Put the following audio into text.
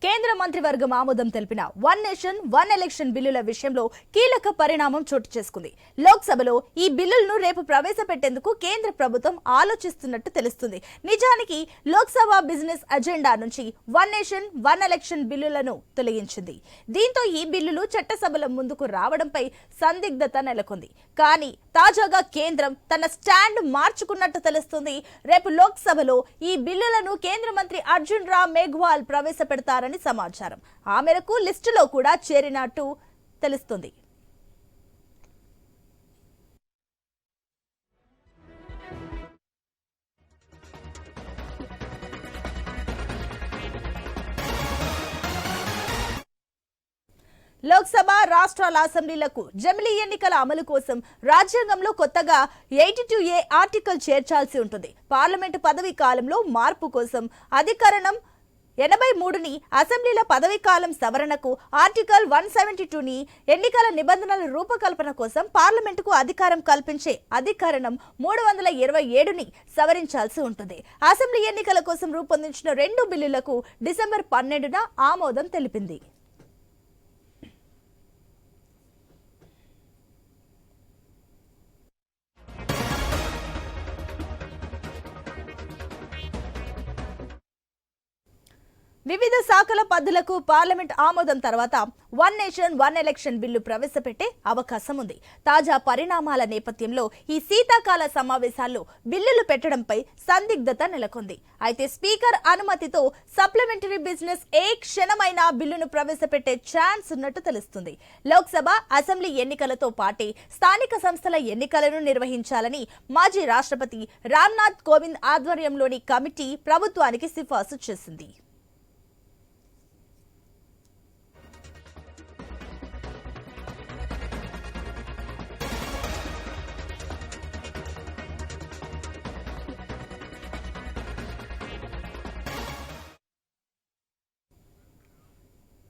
కేంద్ర మంత్రివర్గం ఆమోదం తెలిపిన వన్ నేషన్ వన్ ఎలక్షన్ బిల్లుల విషయంలో కీలక పరిణామం చోటు చేసుకుంది. లోక్సభలో ఈ బిల్లులను రేపు ప్రవేశపెట్టేందుకు కేంద్ర ప్రభుత్వం ఆలోచిస్తున్నట్టు తెలుస్తుంది. నిజానికి లోక్సభ బిజినెస్ అజెండా నుంచి వన్ నేషన్ వన్ ఎలక్షన్ బిల్లులను తొలగించింది. దీంతో ఈ బిల్లులు చట్టసభల ముందుకు రావడంపై సందిగ్ధత నెలకొంది. కానీ తాజాగా కేంద్రం తన స్టాండ్ మార్చుకున్నట్టు తెలుస్తుంది. రేపు లోక్సభలో ఈ బిల్లులను కేంద్ర మంత్రి అర్జున్ రామ్ మేఘ్వాల్ ప్రవేశపెడతారని సమాచారం. ఆ మేరకు లిస్టులో కూడా చేరినట్టు తెలుస్తుంది. లోక్సభ రాష్ట్రాల అసెంబ్లీలకు జమిలీ ఎన్నికల అమలు కోసం రాజ్యాంగంలో కొత్తగా 82A ఆర్టికల్ చేర్చాల్సి ఉంటుంది. పార్లమెంటు పదవీ కాలంలో మార్పు కోసం అధికరణం 83ని, అసెంబ్లీల పదవీ కాలం సవరణకు ఆర్టికల్ 172ని, ఎన్నికల నిబంధనల రూపకల్పన కోసం పార్లమెంటుకు అధికారం కల్పించే అధికరణం 327ని సవరించాల్సి ఉంటుంది. అసెంబ్లీ ఎన్నికల కోసం రూపొందించిన 2 బిల్లులకు డిసెంబర్ 12న ఆమోదం తెలిపింది. వివిధ శాఖల పద్ధతులకు పార్లమెంట్ ఆమోదం తర్వాత one nation one election bill ప్రవేశపెట్టే అవకాశం ఉంది. తాజా పరిణామాల నేపథ్యంలో ఈ శీతాకాల సమావేశాల్లో బిల్లులు పెట్టడంపై సందిగ్ధత నెలకొంది. అయితే స్పీకర్ అనుమతితో సప్లిమెంటరీ బిజినెస్ ఏ క్షణమైనా బిల్లును ప్రవేశపెట్టే ఛాన్స్ ఉన్నట్టు తెలుస్తుంది. లోక్సభ, అసెంబ్లీ ఎన్నికలతో పాటే స్థానిక సంస్థల ఎన్నికలను నిర్వహించాలని మాజీ రాష్ట్రపతి రామ్నాథ్ కోవింద్ ఆధ్వర్యంలోని కమిటీ ప్రభుత్వానికి సిఫార్సు చేసింది.